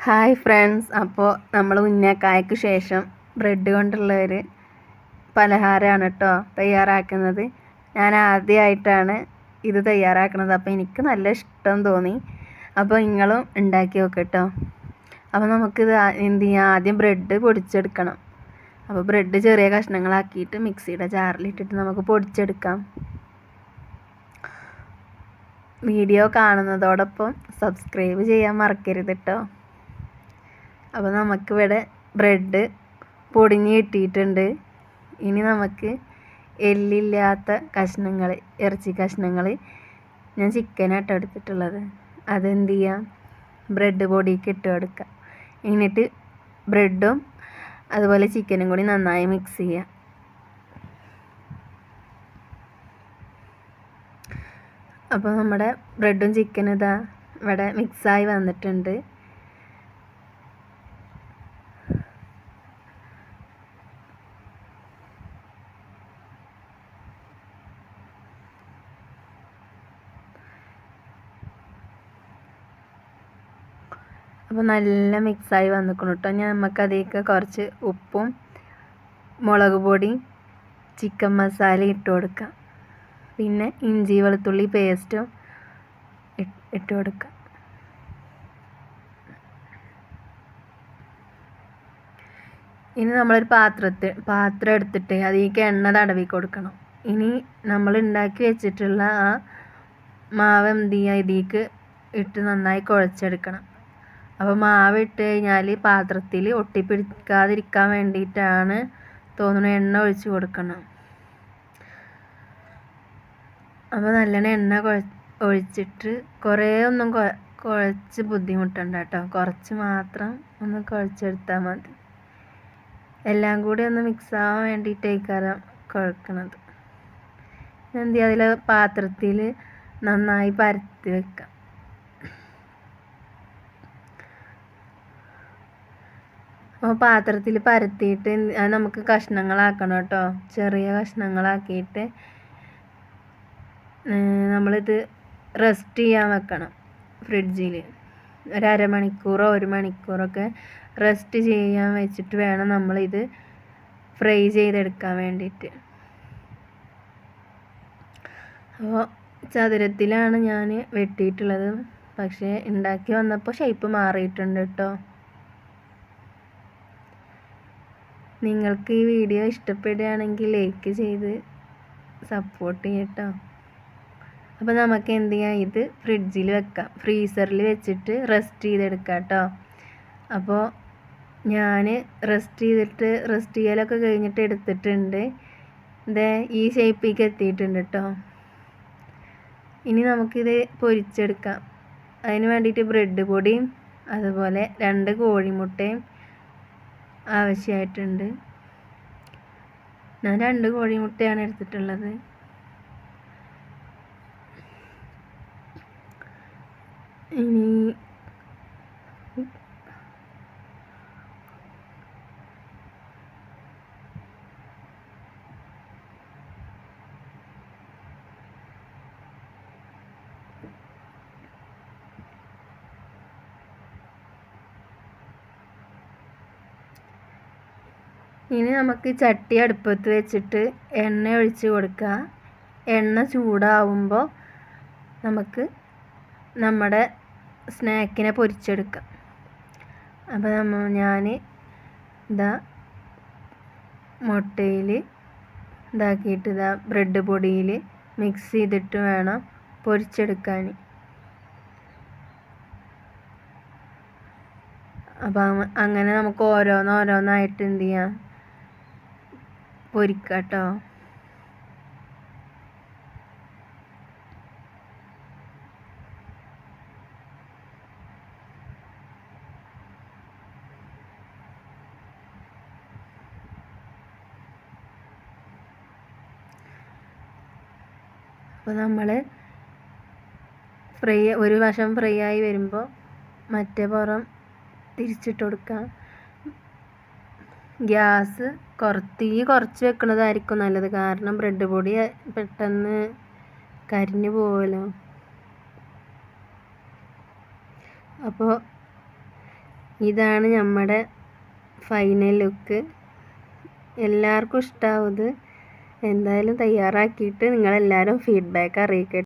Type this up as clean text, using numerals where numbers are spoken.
Hi friends, അപ്പോൾ നമ്മൾ ഉന്നക്കായക്ക് ശേഷം ബ്രെഡ് കൊണ്ടുള്ള ഒരു പലഹാരമാണ് കേട്ടോ തയ്യാറാക്കുന്നത്. ഞാൻ ആദ്യമായിട്ടാണ് ഇത് തയ്യാറാക്കുന്നത്. അപ്പോൾ എനിക്ക് നല്ല ഇഷ്ടം തോന്നി. അപ്പോൾ നിങ്ങളും ഉണ്ടാക്കി നോക്ക് കേട്ടോ. അപ്പോൾ നമുക്കിത് എന്ത് ചെയ്യാം, ആദ്യം ബ്രെഡ് പൊടിച്ചെടുക്കണം. അപ്പോൾ ബ്രെഡ് ചെറിയ കഷ്ണങ്ങളാക്കിയിട്ട് മിക്സിയുടെ ജാറിലിട്ടിട്ട് നമുക്ക് പൊടിച്ചെടുക്കാം. വീഡിയോ കാണുന്നതോടൊപ്പം സബ്സ്ക്രൈബ് ചെയ്യാൻ മറക്കരുത് കേട്ടോ. അപ്പോൾ നമുക്കിവിടെ ബ്രെഡ് പൊടിഞ്ഞ് കിട്ടിയിട്ടുണ്ട്. ഇനി നമുക്ക് എല്ലില്ലാത്ത കഷ്ണങ്ങൾ, ഇറച്ചി കഷ്ണങ്ങൾ, ഞാൻ ചിക്കനാട്ടോ എടുത്തിട്ടുള്ളത്, അതെന്ത് ചെയ്യാം, ബ്രെഡ് പൊടിക്ക് ഇട്ട് കൊടുക്കുക. എന്നിട്ട് ബ്രെഡും അതുപോലെ ചിക്കനും കൂടി നന്നായി മിക്സ് ചെയ്യുക. അപ്പോൾ നമ്മുടെ ബ്രെഡും ചിക്കനും ഇതാ ഇവിടെ മിക്സായി വന്നിട്ടുണ്ട്. അപ്പോൾ നല്ല മിക്സായി വന്നിക്കണം കേട്ടോ. നമുക്കതിലേക്ക് കുറച്ച് ഉപ്പും മുളക് പൊടിയും ചിക്കൻ മസാല ഇട്ട് കൊടുക്കാം. പിന്നെ ഇഞ്ചി വെളുത്തുള്ളി പേസ്റ്റും ഇട്ട് കൊടുക്കാം. ഇനി നമ്മളൊരു പാത്രം എടുത്തിട്ട് അതിലേക്ക് എണ്ണ തടവി കൊടുക്കണം. ഇനി നമ്മൾ ഉണ്ടാക്കി വെച്ചിട്ടുള്ള ആ മാവ് എന്ത് ചെയ്യുക, ഇതിലേക്ക് ഇട്ട് നന്നായി കുഴച്ചെടുക്കണം. അപ്പോൾ മാവ് ഇട്ട് കഴിഞ്ഞാൽ പാത്രത്തിൽ ഒട്ടിപ്പിടിക്കാതിരിക്കാൻ വേണ്ടിയിട്ടാണ് തോന്നുന്നു എണ്ണ ഒഴിച്ച് കൊടുക്കണം. അപ്പോൾ നല്ലോണം എണ്ണ ഒഴിച്ചിട്ട് കുറേ ഒന്നും കുഴച്ച് ബുദ്ധിമുട്ടുണ്ട് കേട്ടോ. കുറച്ച് മാത്രം ഒന്ന് കുഴച്ചെടുത്താൽ മതി. എല്ലാം കൂടി ഒന്ന് മിക്സ് ആവാൻ വേണ്ടിയിട്ടേക്കാരം കുഴക്കണത്. എന്ത് ചെയ്യുക, അതിൽ പാത്രത്തിൽ നന്നായി പരത്തി വെക്കാം. അപ്പോൾ പാത്രത്തിൽ പരത്തിയിട്ട് നമുക്ക് കഷ്ണങ്ങളാക്കണം കേട്ടോ. ചെറിയ കഷ്ണങ്ങളാക്കിയിട്ട് നമ്മളിത് റെസ്റ്റ് ചെയ്യാൻ വെക്കണം ഫ്രിഡ്ജിൽ. ഒരു അരമണിക്കൂറോ 1 മണിക്കൂറൊക്കെ റെസ്റ്റ് ചെയ്യാൻ വെച്ചിട്ട് വേണം നമ്മളിത് ഫ്രൈ ചെയ്തെടുക്കാൻ വേണ്ടിയിട്ട്. അപ്പോൾ ചതുരത്തിലാണ് ഞാൻ വെട്ടിയിട്ടുള്ളത്. പക്ഷേ ഉണ്ടാക്കി വന്നപ്പോൾ ഷേപ്പ് മാറിയിട്ടുണ്ട് കേട്ടോ. നിങ്ങൾക്ക് ഈ വീഡിയോ ഇഷ്ടപ്പെടുകയാണെങ്കിൽ ലൈക്ക് ചെയ്ത് സപ്പോർട്ട് ചെയ്യട്ടോ. അപ്പോൾ നമുക്ക് എന്ത് ചെയ്യാം, ഇത് ഫ്രിഡ്ജിൽ വെക്കാം, ഫ്രീസറിൽ വെച്ചിട്ട് റെസ്റ്റ് ചെയ്തെടുക്കാം കേട്ടോ. അപ്പോൾ ഞാൻ റെസ്റ്റ് ചെയ്യലൊക്കെ കഴിഞ്ഞിട്ട് എടുത്തിട്ടുണ്ട്. ഈ ഷേപ്പിലേക്ക് എത്തിയിട്ടുണ്ട് കേട്ടോ. ഇനി നമുക്കിത് പൊരിച്ചെടുക്കാം. അതിന് വേണ്ടിയിട്ട് ബ്രെഡ് പൊടിയും അതുപോലെ 2 കോഴിമുട്ടയും ആവശ്യമായിട്ടുണ്ട്. ഞാൻ 2 കോഴിമുട്ടയാണ് എടുത്തിട്ടുള്ളത്. ഇനി നമുക്ക് ചട്ടി അടുപ്പത്ത് വെച്ചിട്ട് എണ്ണ ഒഴിച്ച് കൊടുക്കുക. എണ്ണ ചൂടാവുമ്പോൾ നമുക്ക് നമ്മുടെ സ്നാക്കിനെ പൊരിച്ചെടുക്കാം. അപ്പോൾ ഞാൻ മുട്ടയിൽ ഇതാക്കിയിട്ട് ബ്രെഡ് പൊടിയിൽ മിക്സ് ചെയ്തിട്ട് വേണം പൊരിച്ചെടുക്കാൻ. അപ്പം അങ്ങനെ നമുക്ക് ഓരോന്നായിട്ട് എന്ത് ചെയ്യാം, പൊരിക്കാം കേട്ടോ. അപ്പോൾ നമ്മൾ ഒരു വശം ഫ്രൈ ആയി വരുമ്പോൾ മറ്റേ പുറം തിരിച്ചിട്ട് കൊടുക്കാം. ഗ്യാസ് തീ കുറച്ച് വെക്കുന്നതായിരിക്കും നല്ലത്. കാരണം ബ്രെഡ് പൊടി പെട്ടെന്ന് കരിഞ്ഞു പോവുമല്ലോ. അപ്പോൾ ഇതാണ് നമ്മുടെ ഫൈനൽ ലുക്ക്. എല്ലാവർക്കും ഇഷ്ടാവും ഇത്. എന്തായാലും തയ്യാറാക്കിയിട്ട് നിങ്ങളെല്ലാവരും ഫീഡ്ബാക്ക് അറിയിക്കട്ടെ.